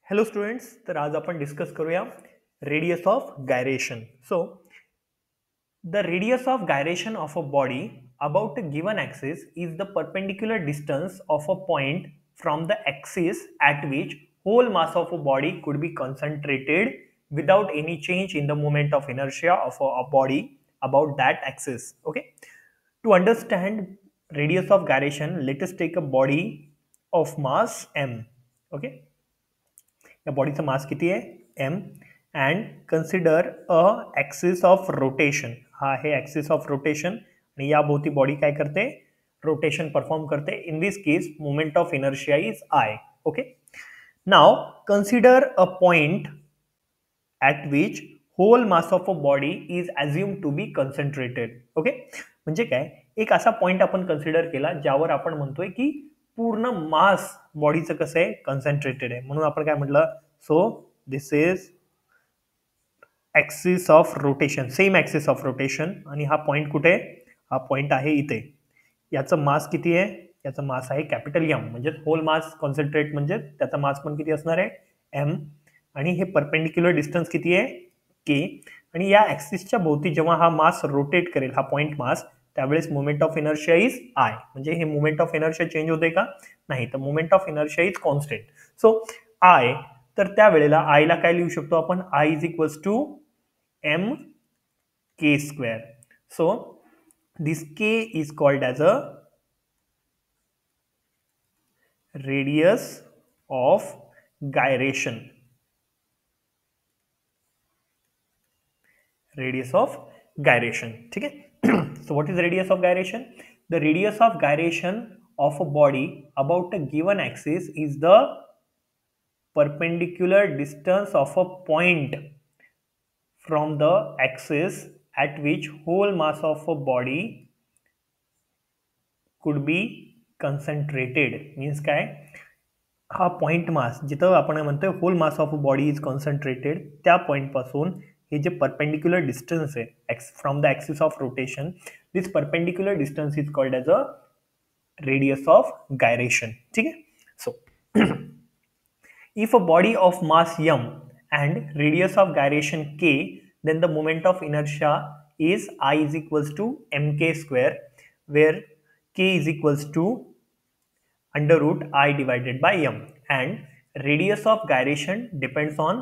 Hello students, तर आज आपण डिस्कस करूया radius of gyration. So the radius of gyration of a body about a given axis is the perpendicular distance of a point from the axis at which whole mass of a body could be concentrated without any change in the moment of inertia of a body about that axis. Okay, to understand radius of gyration, let us take a body of mass m. Okay, या बॉडीचा मास किती आहे m and consider a axis of rotation. हा आहे axis of rotation आणि या भोवती body काय करते, रोटेशन परफॉर्म करते. In this case moment of inertia is I. Okay, now consider a point at which whole mass of a body is assume to be concentrated. Okay, म्हणजे काय, एक असा पॉइंट आपण कन्सिडर केला ज्यावर आपण म्हणतोय की पूर्ण मास बॉडीचं कसं आहे, कन्सन्ट्रेटेड आहे. म्हणून आपण काय म्हटलं, so this is axis of rotation, same axis of rotation. आणि हा पॉइंट कुठे, हा पॉइंट आहे इथे. याचं मास किती आहे, याचं मास आहे कॅपिटल एम, म्हणजे होल मास कॉन्सन्ट्रेट म्हणजे त्याचा मास पण किती असणार आहे, एम. आणि हे परपेंडिक्युलर डिस्टन्स किती आहे, के. आणि या ॲक्सिसच्या भोवती जेव्हा हा मास रोटेट करेल, हा पॉइंट मास, त्यावेळेस moment of inertia is I. म्हणजे हे मोमेंट ऑफ इनर्शिया चेंज होते का, नाही, तर moment of inertia is constant. So I, तर त्यावेळेला आयला काय लिहू शकतो आपण, I is equals to M K square. So this K is called as a radius of gyration. Radius of gyration, ठीक है. So what is the radius of gyration? The radius of gyration of a body about a given axis is the perpendicular distance of a point from the axis at which whole mass of a body could be concentrated. Means काय, हा point mass जिथं आपण म्हणतोय hole mass of a body is concentrated, त्या point पासून हे जे perpendicular distance आहे from the axis of rotation, this perpendicular distance is called as a radius of gyration. ठीक आहे. So if a body of mass m and radius of gyration k, then the moment of inertia is I is equals to mk square, where k is equals to under root I divided by m, and radius of gyration depends on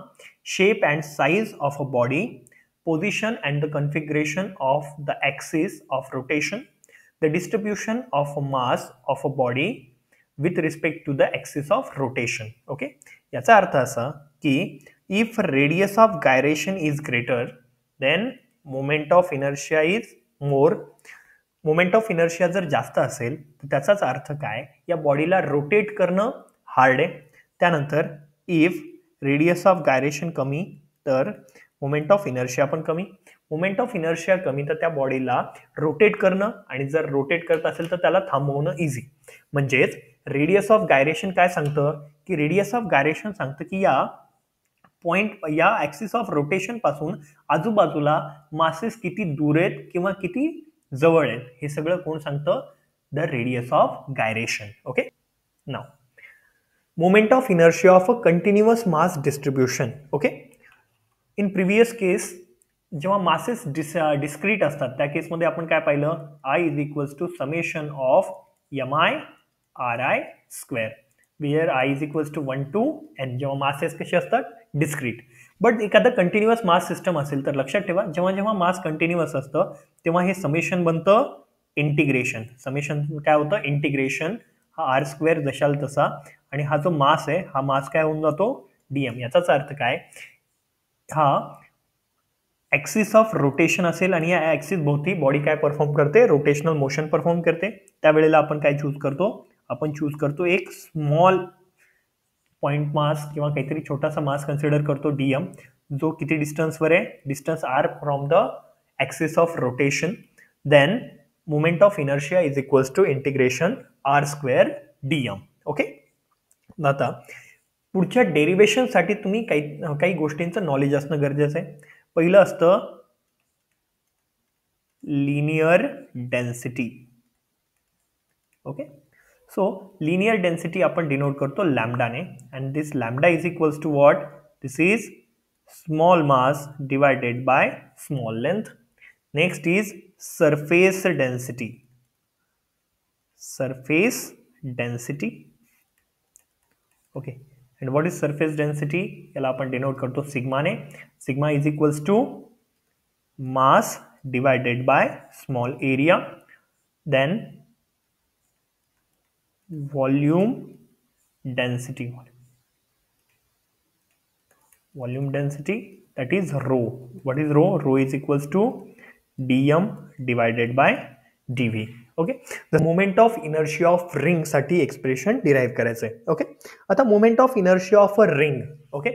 shape and size of a body, position and the configuration of the axis of rotation, the distribution of a mass of a body with respect to the axis of rotation. Okay, याचा अर्थ असा की if radius of gyration is greater, then moment of inertia is more. Moment of inertia जर जास्त असेल तर त्याचाच अर्थ काय, या बॉडीला रोटेट करणं हार्ड आहे. त्यानंतर इफ रेडियस ऑफ गायरेशन कमी तर मोमेंट ऑफ इनर्शिया पण कमी. मोमेंट ऑफ इनर्शिया कमी तर त्या बॉडीला रोटेट करणं, आणि जर रोटेट करत असेल तर त्याला थांबवणं इझी. म्हणजेच रेडियस ऑफ गायरेशन काय सांगतं, की रेडियस ऑफ गायरेशन सांगतं की या पॉइंट, या ॲक्सिस ऑफ रोटेशन पासून आजूबाजूला मासेस किती दूर आहेत किंवा किती जवळ आहेत, हे सगळं कोण सांगतं, the radius of gyration. Okay, now moment of inertia of a continuous mass distribution. Okay, in previous case जेव्हा मासेस डिस्क्रीट असतात त्या केसमध्ये आपण काय पाहिलं, I is equals to summation of M I R I square, where I is equals to 1 to n. जेव्हा masses कसे असतात, डिस्क्रीट. बट एखादा कंटिन्युअस मास सिस्टम असेल तर लक्षात ठेवा, जेव्हा जेव्हा मास कंटिन्युअस असतं तेव्हा हे समेशन बनतं इंटिग्रेशन. समेशन काय होतं, इंटिग्रेशन. हा आर स्क्वेअर जशाल तसा, आणि हा जो मास आहे हा मास काय होऊन जातो, डीएम. याचाच अर्थ काय, हा ॲक्सिस ऑफ रोटेशन असेल आणि या ॲक्सिस भोवती बॉडी काय परफॉर्म करते, रोटेशनल मोशन परफॉर्म करते. त्यावेळेला आपण काय चूज करतो, आपण चूज करतो एक स्मॉल पॉइंट मास किंवा काहीतरी छोटासा मास कन्सिडर करतो डीएम, जो किती डिस्टन्सवर आहे, distance R from the axis of rotation. Then moment of inertia is equals to integration R square DM. Okay, आता पुढच्या डेरिवेशनसाठी तुम्ही काही गोष्टींचं नॉलेज असणं गरजेचं आहे. पहिलं असतं linear density. Okay, so linear density आपण डिनोट करतो लॅम्डाने, and this lambda is equals to what? This is small mass divided by small length. Next is surface density. Surface density. Okay, and what is surface density? याला आपण denote करतो sigma ने. Sigma is equals to mass divided by small area, then volume density. Volume density, that is rho. What is rho? Rho is equals to dm divided by dv. Okay, the moment of inertia of ring साठी expression derive करायचं आहे. Okay, आता moment of inertia of a ring. Okay,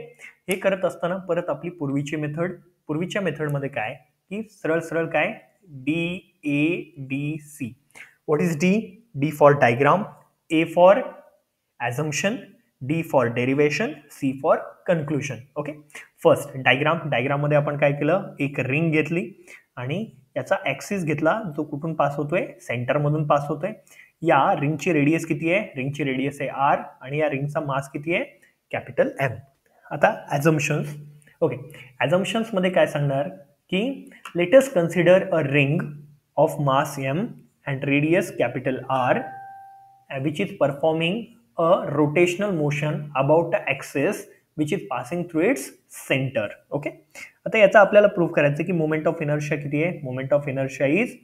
हे करत असताना परत आपली पूर्वीच्या मेथडमध्ये काय की सरळ सरळ काय D A D C. What is D? D for diagram, A for assumption, D for derivation, C for conclusion. Okay, first diagram मध्ये आपण काय केलं, एक रिंग घेतली आणि याचा ऍक्सिस घेतला जो कुठून पास होतोय, सेंटर मधून पास होतोय. या रिंगची रेडियस किती आहे? रिंगची रेडियस आहे आर आणि या रिंगचा मास किती आहे? Capital M. आता ॲझम्पशन्स. ओके, ॲझम्पशन्स मध्ये काय सांगणार की let us consider a ring of mass M and radius capital R which is performing a rotational motion about the axis which is passing through its centre. Okay, आता याचा आपल्याला prove करायचं की moment of inertia किती आहे? Moment of inertia is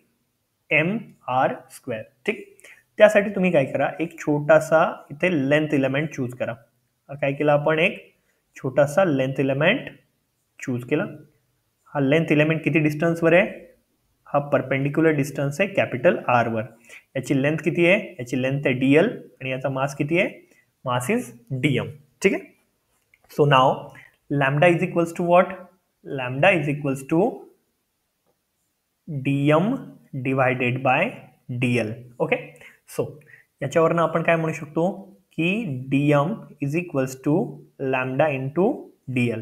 M R square. ठीक, त्यासाठी तुम्ही काय करा, एक छोटासा इथे लेंथ इलेमेंट चूज करा. काय केलं आपण? एक छोटासा लेंथ इलेमेंट चूज केला. हा लेंथ इलेमेंट किती डिस्टन्सवर आहे? हा परपेंडिक्युलर डिस्टन्स आहे कॅपिटल आर वर. याची लेंथ किती आहे? याची लेंथ आहे डीएल आणि याचा मास किती आहे? Mass is DM. ठीक आहे, so now lambda is equals to what? Lambda is equals to dm divided by dl. okay, so याच्यावरनं आपण काय म्हणू शकतो की dm is equals to lambda into dl.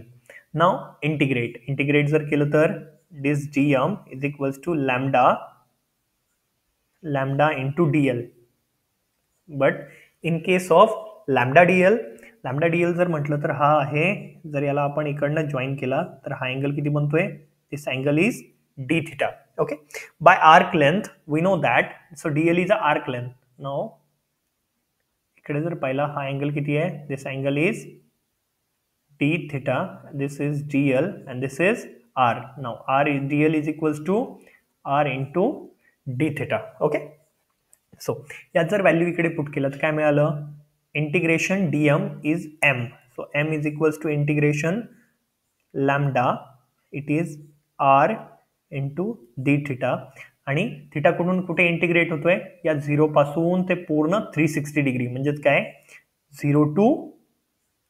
now integrate जर केलं तर this dm is equals to lambda into dl. but in case of lambda dl जर म्हटलं तर हा आहे, जर याला आपण इकडनं जॉईन केला तर हा अँगल किती बनतोय? This angle is D theta. Okay, by arc length we know that, so DL is a arc length. Now इकडे जर पाहिला हा अँगल किती आहे? This angle is D theta, this is DL and this is R. Now R is DL is equals to R into D theta. Okay, so यात जर value इकडे put केलं तर काय मिळालं? integration dm is m, so m is equals to integration lambda, it is r into d theta. आणि theta कुठून कुठे इंटिग्रेट होतोय? या 0 पासून ते पूर्ण 360 डिग्री, म्हणजेच काय 0 to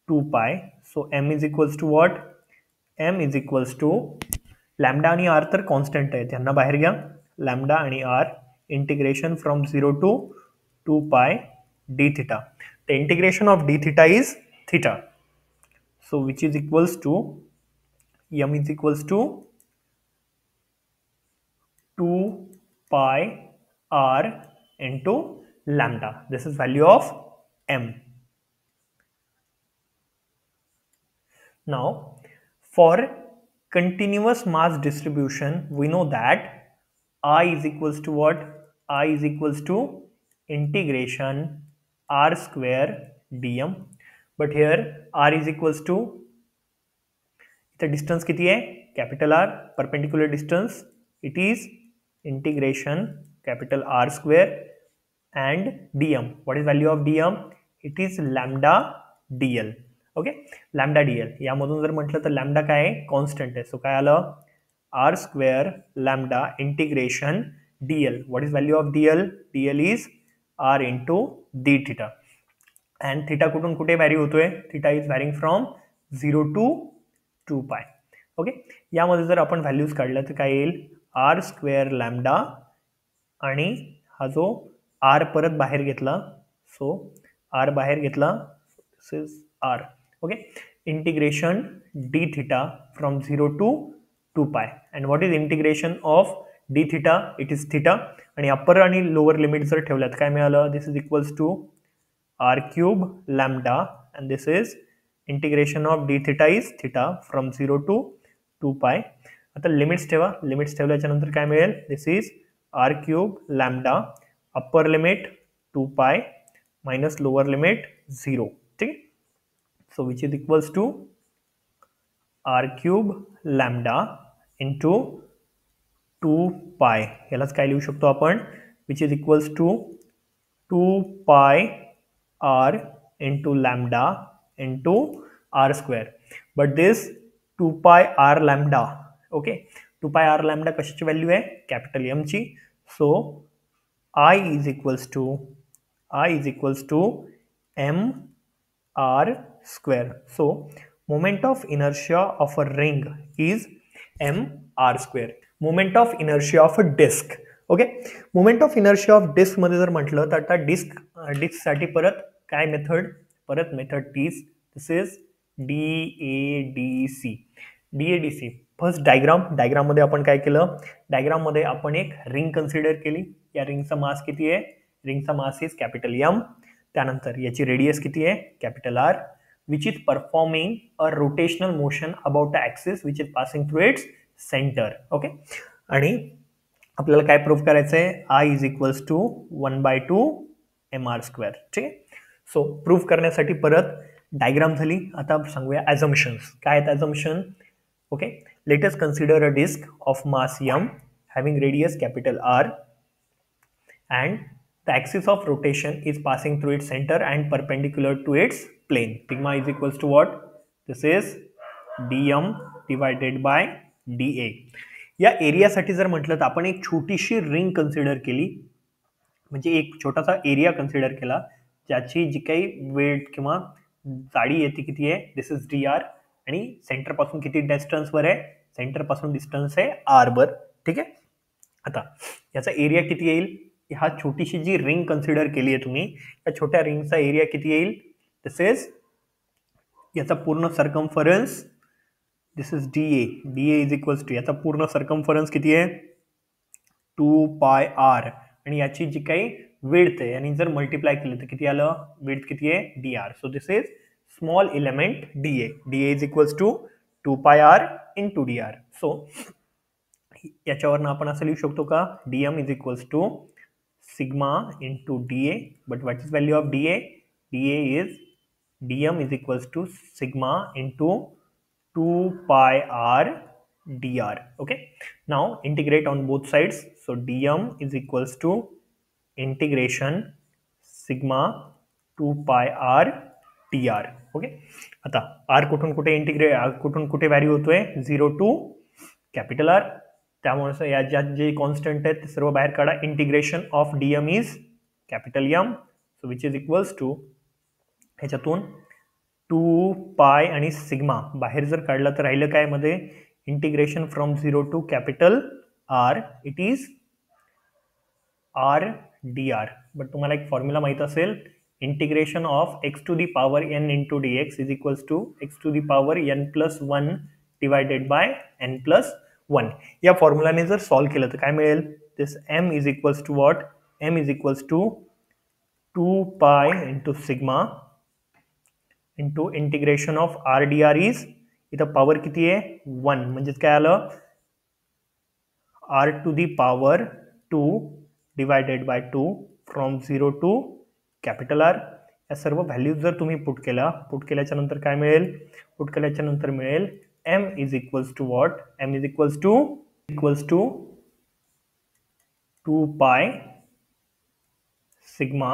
2 pi. So m is equals to what? m is equals to lambda आणि r तर कॉन्स्टंट आहे, त्यांना बाहेर घ्या. लॅम्डा आणि r इंटिग्रेशन फ्रॉम 0 to 2 पाय d theta. The integration of d theta is theta, so which is equals to m is equals to 2 pi r into lambda. This is value of m. Now for continuous mass distribution we know that I is equals to what? I is equals to integration r square dm, but here r is equals to इथं distance किती आहे? Capital R, perpendicular distance, it is integration capital R square and dm. What is value of dm? It is lambda dl. Okay, lambda dl यामधून जर म्हटलं तर lambda काय आहे? Constant आहे. सो काय आलं? R square lambda integration dl. What is value of dl? dl is r into d theta. and theta कुठून कुठे व्हॅरी होतोय? theta is varying from 0 to 2 pi. Okay, यामध्ये जर आपण व्हॅल्यूज काढल्या तर काय येईल? r स्क्वेअर लॅम्डा आणि हा जो r परत बाहेर घेतला, सो r बाहेर घेतला, this is r. Okay, integration d theta from 0 to 2 pi. and what is integration of D theta it is theta, आणि अप्पर आणि लोअर लिमिट जर ठेवल्यात काय मिळालं, this is equals to R cube lambda and this is integration of D theta is theta from 0 to 2 पाय. आता limits ठेवा, limits ठेवल्याच्या नंतर काय मिळेल, this is R cube lambda upper limit 2 pi minus lower limit 0. ठीक आहे. So which is equals to R cube lambda into 2 pi, यालाच काय लिहू शकतो आपण, which is equals to 2 pi R into lambda into R square. But this 2 pi R lambda, okay, 2 pi R lambda कशाची value आहे, capital M ची. So I is equals to m r square. So moment of inertia of a ring is m r square. Moment of inertia of a disk. Okay, moment of inertia of disk मध्ये जर म्हटलं तर आता disk साठी परत काय method, परत method तीच, this is DADC. DADC first diagram मध्ये आपण काय केलं, डायग्राम मध्ये आपण एक रिंग कन्सिडर केली. या रिंगचा मास किती आहे, रिंगचा मास इज कॅपिटल एम. त्यानंतर याची रेडियस किती आहे, capital R, which is performing a rotational motion about the axis which is passing through its centre. Okay, आणि आपल्याला काय प्रूव्ह करायचं आहे, I is equals to 1/2 mr square. ठीक आहे. सो प्रूव्ह करण्यासाठी परत डायग्राम झाली. आता सांगूया ॲझम्पशन्स. काय आहेत ॲझम्पशन, okay, let us consider a disk of mass m having radius capital R and the axis of rotation is passing through its center and perpendicular to its plane. Sigma is equals to what, this is dm divided by dA. या एरियासाठी जर म्हटलं तर आपण एक छोटीशी ring consider केली, म्हणजे एक छोटासा एरिया कन्सिडर केला ज्याची जी काही वेट किंवा जाडी येते किती आहे, दिस इज dr, आणि सेंटर पासून किती डिस्टन्सवर आहे, सेंटर पासून डिस्टन्स आहे आर वर. ठीक आहे. आता याचा एरिया किती येईल, ह्या छोटीशी जी रिंग कन्सिडर केली आहे तुम्ही, या छोट्या रिंगचा एरिया किती येईल, दिस इज याचा पूर्ण circumference, this is DA is equals to याचा पूर्ण सर्कम्फरन्स किती आहे, 2 पाय आर, आणि याची जी काही विड्थ आहे आणि जर मल्टिप्लाय केलं तर किती आलं, विड्थ किती आहे, dr. So this is small element DA is equals to 2 pi R into dr. So याच्यावरनं आपण असं लिहू शकतो का, dm is equals to sigma into DA. But what is value of DA, DA is dm is equals to sigma into 2 pi R dr. Okay, now integrate on both sides. So dm is equals to integration sigma 2 pi r dr. Okay, आता r कुठून कुठे integrate, कुठून कुठे value होतोय, 0 to capital R. त्यामुळे या ज्या जे कॉन्स्टंट आहेत ते सर्व बाहेर काढा. Integration of dm is capital M, so which is equals to ह्याच्यातून 2 पाय आणि सिग्मा बाहेर जर काढला तर राहिलं काय मध्ये, integration from 0 to capital R, it is R dr. But तुम्हाला एक फॉर्म्युला माहित असेल, integration of x to the power n into dx is equals to x to the power n plus 1 divided by n plus 1. या फॉर्म्युलाने जर solve केलं तर काय मिळेल, this m is equals to what, m is equals to 2 pi into sigma into integration of R dr is, इथं power किती आहे, 1, म्हणजेच काय आलं, r to the power 2 divided by 2 from 0 to capital R. या सर्व व्हॅल्यूज जर तुम्ही पुट केल्याच्या नंतर काय मिळेल, पुट केल्याच्या नंतर मिळेल m is equals to what, m is equals to 2 pi sigma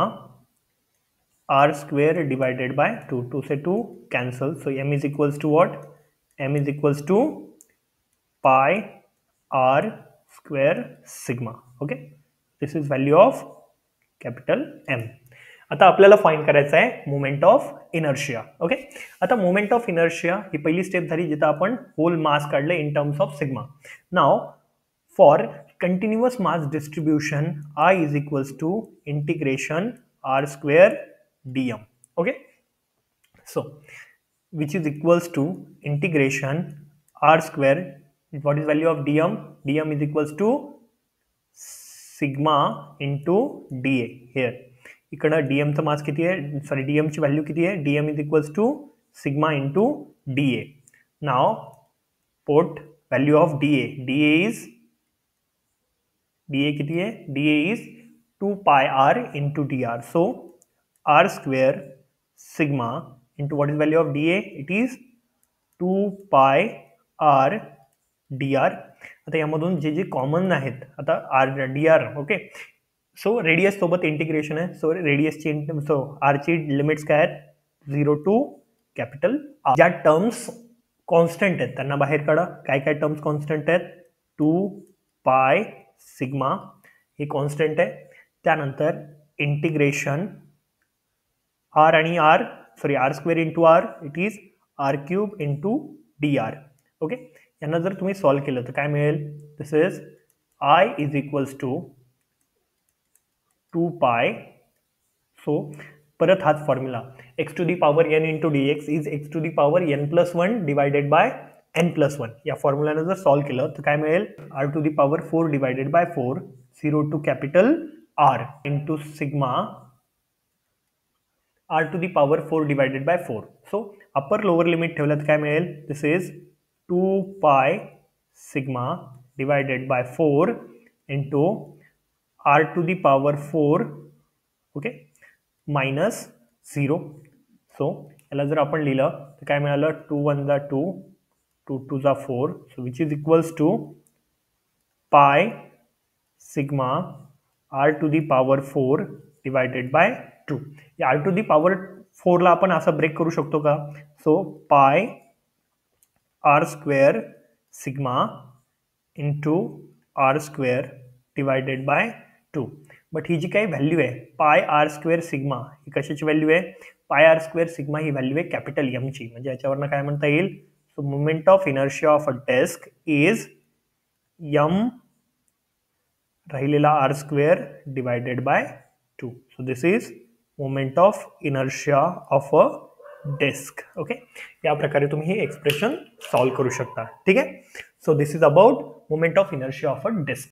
r square divided by 2, 2 से 2 cancel, so m is equals to what, m is equals to pi r square sigma. Okay, this is value of capital M. आता आपल्याला find करायचं आहे moment of inertia. Okay, आता moment of inertia ही पहिली step झाली जिथं आपण होल मास काढले in terms of sigma. Now for continuous mass distribution, I is equals to integration r square dm. Okay, so which is equals to integration r square, what is value of dm, dm is equals to sigma into D A hair. इकडं डीएमचं मास किती आहे, sorry डीएमची value किती आहे, DM is equals to sigma into D A. Now put value of D A किती आहे, D A is 2 pi r into dr. So r square sigma into what is value of dA? It is 2 pi r dr. आता यामधून जे जे common आहेत, आता r dr okay. So radius सोबत integration आहे. सो रेडियसची r ची limits काय आहेत, 0 टू कॅपिटल R. ज्या टर्म्स कॉन्स्टंट आहेत त्यांना बाहेर काढा. काय काय टर्म्स कॉन्स्टंट आहेत, 2 pi सिग्मा हे कॉन्स्टंट आहे. त्यानंतर इंटिग्रेशन आर आणि R square into R, it is R cube into D R. Okay, यांना जर तुम्ही सॉल्व्ह केलं तर काय मिळेल, this is I is equals to 2 pi. So परत हाच formula, X to the power N into D X is X to the power N plus 1 divided by N plus 1. या फॉर्म्युलाने जर सॉल्व्ह केलं तर काय मिळेल, R to the power 4 divided by 4, 0 to capital r into sigma r to the power 4 divided by 4. So upper lower limit ठेवल्यात काय मिळेल, this is 2 pi sigma divided by 4 into r to the power 4 okay minus 0. so याला जर आपण लिहिलं तर काय मिळालं, 2 1 जा 2, 2 2 जा 4, so which is equals to pi sigma r to the power 4 divided by 2. या r to the power 4 ला आपण असं ब्रेक करू शकतो का, so pi r square sigma into r square divided by 2. But ही जी काही व्हॅल्यू आहे पाय r स्क्वेअर सिग्मा, ही कशाची व्हॅल्यू आहे, पाय r स्क्वेअर सिग्मा ही व्हॅल्यू आहे कॅपिटल एम ची. म्हणजे याच्यावरनं काय म्हणता येईल, so moment of inertia of a disk is M राहिलेला r square divided by 2. So this is moment of inertia of a disk. Okay, या प्रकारे तुम्ही हे एक्सप्रेशन सॉल्व्ह करू शकता. ठीक आहे, so this is about moment of inertia of a disk.